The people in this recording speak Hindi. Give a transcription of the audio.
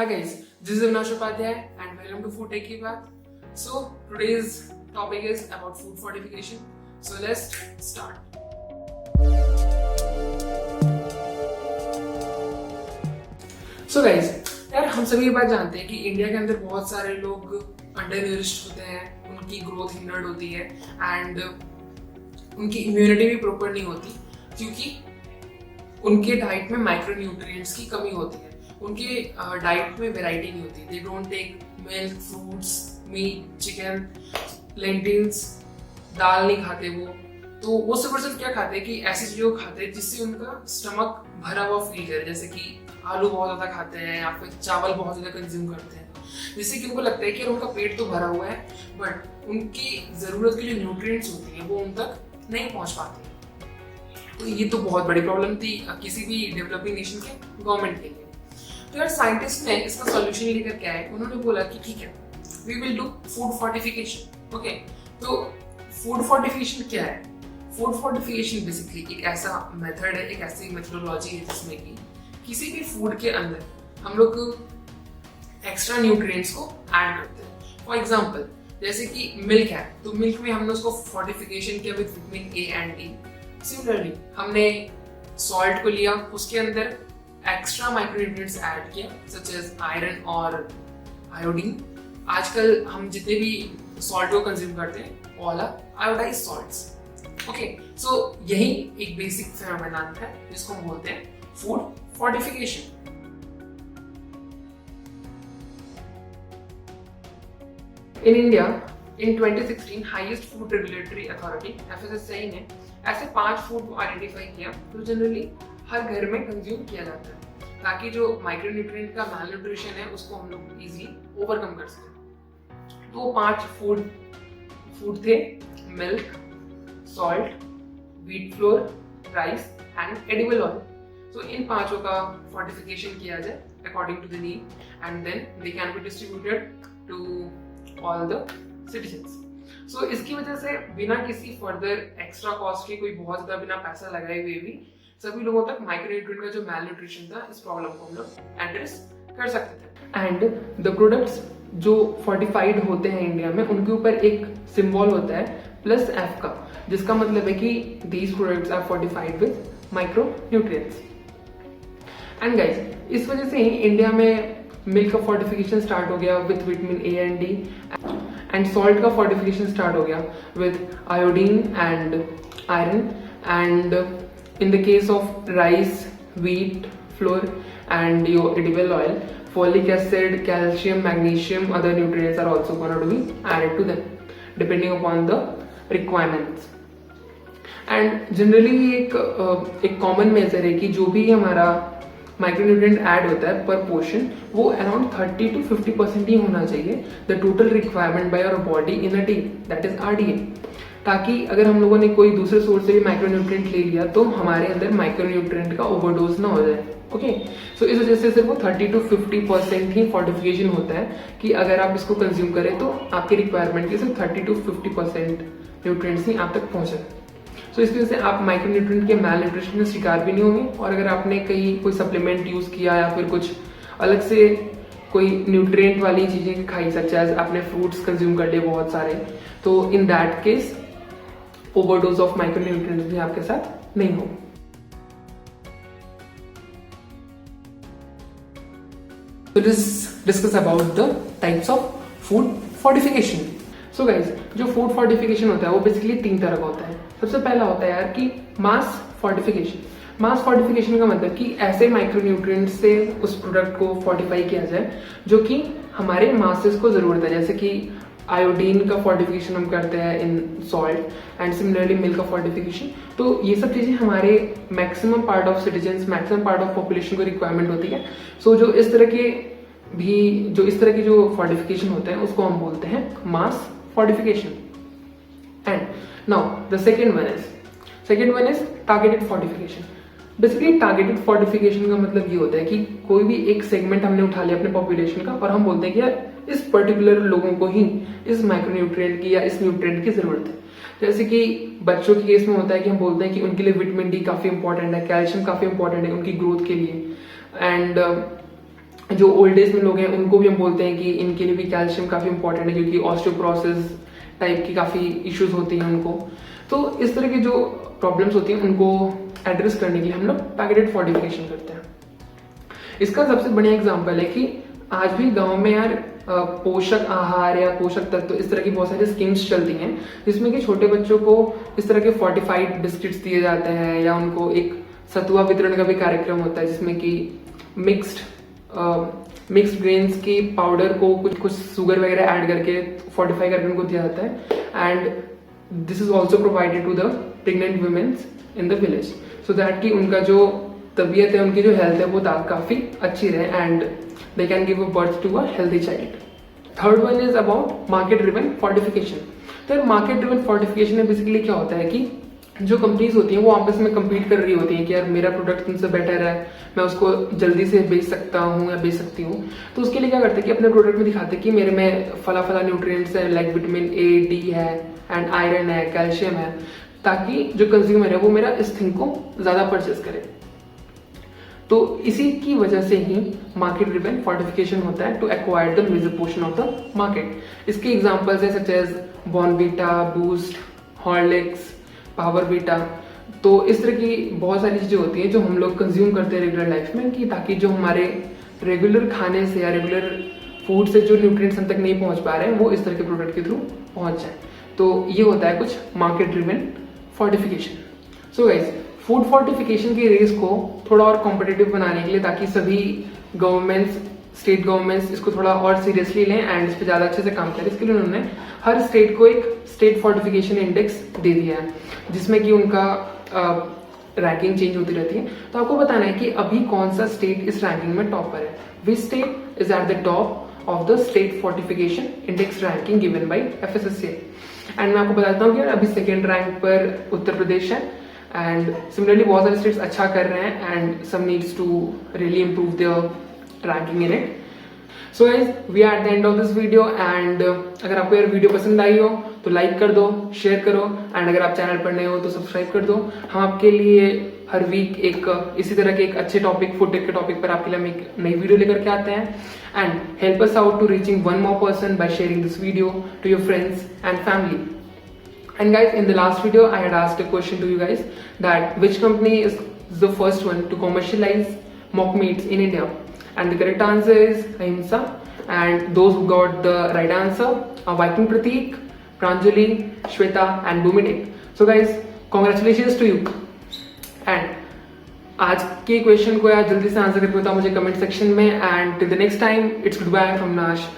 Hi guys, this is Avinash Upadhyay and welcome to Food Tech Ki Baat. So today's topic is about food fortification. So let's start. So guys, यार हम सभी ये बात जानते हैं कि इंडिया के अंदर बहुत सारे लोग अंडर न्यूरिश्ड होते हैं, उनकी ग्रोथ हिंडर्ड होती है एंड उनकी इम्यूनिटी भी प्रॉपर नहीं होती क्योंकि उनके डाइट में माइक्रो न्यूट्रिएंट्स की कमी होती है। उनके डाइट में वैरायटी नहीं होती। They don't take milk, fruits, meat, chicken, lentils, दाल नहीं खाते वो वो सिर्फ क्या खाते हैं कि ऐसी चीजों को खाते हैं जिससे उनका स्टमक भरा हुआ फील करे। जैसे कि आलू बहुत ज्यादा खाते हैं या फिर चावल बहुत ज्यादा कंज्यूम करते हैं, जिससे कि उनको लगता है कि उनका पेट तो भरा हुआ है बट उनकी जरूरत की जो न्यूट्रिएंट्स होती है वो उन तक नहीं पहुंच पाती। तो ये तो बहुत बड़ी प्रॉब्लम थी किसी भी डेवलपिंग नेशन के गवर्नमेंट के लिए। तो यार साइंटिस्ट ने इसका सॉल्यूशन लेकर क्या है, उन्होंने बोला कि ठीक है, we will do food fortification. Okay, तो फूड फोर्टिफिकेशन क्या है? फूड फोर्टिफिकेशन बेसिकली एक ऐसा मेथड है, एक ऐसी मेथोडोलॉजी है जिसमें कि किसी भी फूड के अंदर हम लोग एक्स्ट्रा न्यूट्रिएंट्स को ऐड करते हैं। फॉर एग्जांपल जैसे कि मिल्क है, तो मिल्क में हमने उसको फोर्टिफिकेशन किया with vitamin A and D. Similarly हमने सॉल्ट को लिया, उसके अंदर एक्स्ट्रा माइक्रोन्यूट्रिएंट्स ऐड किया सच एज आयरन और आयोडीन। आजकल हम जितने भी सॉल्ट को कंज्यूम करते हैं all are iodised salts. Okay, so यही एक बेसिक फेनोमेनन है जिसको हम बोलते हैं food fortification. In India, in 2016, highest food regulatory authority FSSAI ने ऐसे 5 फूड को आइडेंटिफाई किया जो जनरली हर घर में कंज्यूम किया जाता है, ताकि जो माइक्रोन्यूट्रिएंट का मैलन्यूट्रिशन है उसको हम लोग इजीली ओवरकम कर सकें। तो 5 फूड थे: milk, salt, wheat flour, rice and edible oil. तो इन 5 का फोर्टिफिकेशन किया जाए according to the need and then they can be distributed to all the citizens. So इसकी वजह से बिना किसी फर्दर एक्स्ट्रा कॉस्ट के, कोई बहुत ज्यादा बिना पैसा लगाए हुए भी सभी लोगों तक माइक्रोन्यूट्रिएंट का जो मैलन्यूट्रिशन था, इस प्रॉब्लम को हम लोग एड्रेस कर सकते थे। एंड द प्रोडक्ट्स जो फोर्टिफाइड होते हैं इंडिया में, उनके ऊपर एक सिंबल होता है +F का, जिसका मतलब है कि these products are fortified with micronutrients. And guys, इस वजह से ही इंडिया में मिल्क का फोर्टिफिकेशन स्टार्ट हो गया with vitamin A and D, and salt का फोर्टिफिकेशन स्टार्ट हो गया with iodine and iron, and in the case of rice, wheat, flour and your edible oil, folic acid, calcium, magnesium, other nutrients are also going to be added to them depending upon the requirements. And generally एक common measure है कि जो भी हमारा माइक्रोन्यूट्रिएंट ऐड होता है पर पोर्शन, वो अराउंड 30 to 50% ही होना चाहिए the total requirement by our body in a day, that is RDA। ताकि अगर हम लोगों ने कोई दूसरे सोर्स से भी माइक्रोन्यूट्रिएंट ले लिया तो हमारे अंदर माइक्रोन्यूट्रिएंट का ओवरडोज ना हो जाए। ओके, सो इस वजह से सिर्फ वो 30 to 50% ही फोर्टिफिकेशन होता है कि अगर आप इसको कंज्यूम करें तो आपकी रिक्वायरमेंट के सिर्फ 30 to 50% न्यूट्रिएंट्स ही आप तक पहुंचे। सो इस वजह से आप माइक्रोन्यूट्रिएंट के मैलन्यूट्रिशन का शिकार भी नहीं होंगे। और अगर आपने कहीं कोई सप्लीमेंट यूज किया या फिर कुछ अलग से कोई न्यूट्रिएंट वाली चीजें खाई, सच एज आपने फ्रूट्स कंज्यूम कर लिए बहुत सारे, तो in that case overdose of micronutrients भी आपके साथ नहीं हो। So discuss about the types of food fortification. So guys, जो फूड फोर्टिफिकेशन होता है वो बेसिकली 3 तरह का होता है। सबसे पहला होता है यार कि मास फोर्टिफिकेशन। मास फोर्टिफिकेशन का मतलब कि ऐसे माइक्रोन्यूट्रिएंट्स से उस प्रोडक्ट को फोर्टिफाई किया जाए जो कि हमारे मासेस को जरूरत है। जैसे कि आयोडीन का फोर्टिफिकेशन हम करते हैं इन सॉल्ट एंड सिमिलरली मिल्क का फोर्टिफिकेशन। तो ये सब चीजें हमारे maximum part of citizens, maximum part of population को रिक्वायरमेंट होती है। सो जो इस तरह के जो फोर्टिफिकेशन होते हैं उसको हम बोलते हैं mass fortification. And now the second one is targeted fortification. Basically targeted fortification का मतलब ये होता है कि कोई भी एक सेगमेंट हमने उठा लिया अपने पॉपुलेशन का और हम बोलते हैं कि यार इस पर्टिकुलर लोगों को ही इस माइक्रोन्यूट्रिएंट की या इस न्यूट्रिएंट की जरूरत है। जैसे कि बच्चों के केस में होता है कि हम बोलते हैं कि उनके लिए विटामिन डी काफी इंपॉर्टेंट है, कैल्शियम काफी इंपॉर्टेंट है उनकी ग्रोथ के लिए, एंड जो ओल्ड एज में लोग हैं उनको भी हम बोलते हैं कि इनके लिए भी कैल्शियम काफ़ी इंपॉर्टेंट है, क्योंकि ऑस्टियोपोरोसिस टाइप की काफ़ी इश्यूज होती हैं उनको। तो इस तरह की जो प्रॉब्लम्स होती हैं उनको एड्रेस करने के लिए हम लोग टारगेटेड फोर्टिफिकेशन करते हैं। इसका सबसे बढ़िया एग्जाम्पल है कि आज भी गांव में यार पोषक आहार या पोषक तत्व इस तरह की बहुत सारी स्कीम्स चलती हैं, जिसमें कि छोटे बच्चों को इस तरह के फोर्टिफाइड बिस्किट्स दिए जाते हैं, या उनको एक सतुआ वितरण का भी कार्यक्रम होता है जिसमें कि मिक्स्ड ग्रेन्स की पाउडर को कुछ शुगर वगैरह ऐड करके फोर्टिफाई करके उनको दिया जाता है। And this is also provided to the pregnant womens in the village, so that कि उनका जो तबीयत है, उनकी जो हेल्थ है वो काफी अच्छी रहे and they can give a birth to a healthy child. Third one is about market driven fortification. तो market driven fortification में बेसिकली क्या होता है कि जो कंपनीज होती हैं वो आपस में कम्पीट कर रही होती हैं कि यार मेरा प्रोडक्ट तुमसे बेटर है, मैं उसको जल्दी से बेच सकता हूँ या बेच सकती हूँ। तो उसके लिए क्या करते हैं कि अपने प्रोडक्ट में दिखाते हैं कि मेरे में फला फला न्यूट्रिएंट्स है, लाइक विटामिन ए, डी है एंड आयरन है, कैल्शियम है, ताकि जो कंज्यूमर है वो मेरा इस थिंग को ज्यादा परचेस करे। तो इसी की वजह से ही मार्केट ड्रिवन फोर्टिफिकेशन होता है to acquire the major portion of the market. इसके एग्जांपल्स है such as Bournvita, Boost, Horlicks, power beta. तो इस तरह की बहुत सारी चीजें होती हैं जो हम लोग कंज्यूम करते हैं रेगुलर लाइफ में, कि ताकि जो हमारे रेगुलर खाने से या रेगुलर फूड से जो न्यूट्रिएंट्स हम तक नहीं पहुंच पा रहे हैं वो इस तरह के प्रोडक्ट के थ्रू पहुंच जाए। तो ये होता है कुछ market driven fortification. So guys, food fortification की रेस को थोड़ा और कॉम्पिटिटिव बनाने के लिए, ताकि सभी गवर्नमेंट्स, स्टेट गवर्नमेंट्स इसको थोड़ा और सीरियसली लें एंड इस पर ज्यादा अच्छे से काम करें, इसके लिए उन्होंने हर स्टेट को एक स्टेट फोर्टिफिकेशन इंडेक्स दे दिया है, जिसमें कि उनका रैंकिंग चेंज होती रहती है। तो आपको बताना है कि अभी कौन सा स्टेट इस रैंकिंग में टॉप पर है। Which state is at the top of the state fortification index ranking given by FSSAI। And मैं आपको बताता हूँ कि अभी सेकेंड रैंक पर उत्तर प्रदेश है, एंड सिमिलरली बहुत सारे स्टेट्स अच्छा कर रहे हैं and some needs to really improve their ranking in it. So guys, we are at the end of this video and अगर आपको यार वीडियो पसंद आई हो तो लाइक कर दो, शेयर करो, एंड अगर आप चैनल पर नए हो तो सब्सक्राइब कर दो। हम आपके लिए हर वीक एक इसी तरह के एक अच्छे टॉपिक, फूड टेक के टॉपिक पर आपके लिए हम एक नई वीडियो लेकर के आते हैं। And help us out to reaching one more person by sharing this video to your friends and family. And guys, in the last video, I had asked a question to you guys that which company is the first one to commercialize mock meats in India? And the correct answer is Ahimsa. And those who got the right answer are Viking Pratik, Pranjali, Shweta and Bhumidik. So guys, congratulations to you. And आज के क्वेश्चन को यार जल्दी से आंसर करके बताओ मुझे कमेंट सेक्शन में। And till the next time, it's goodbye from नाश।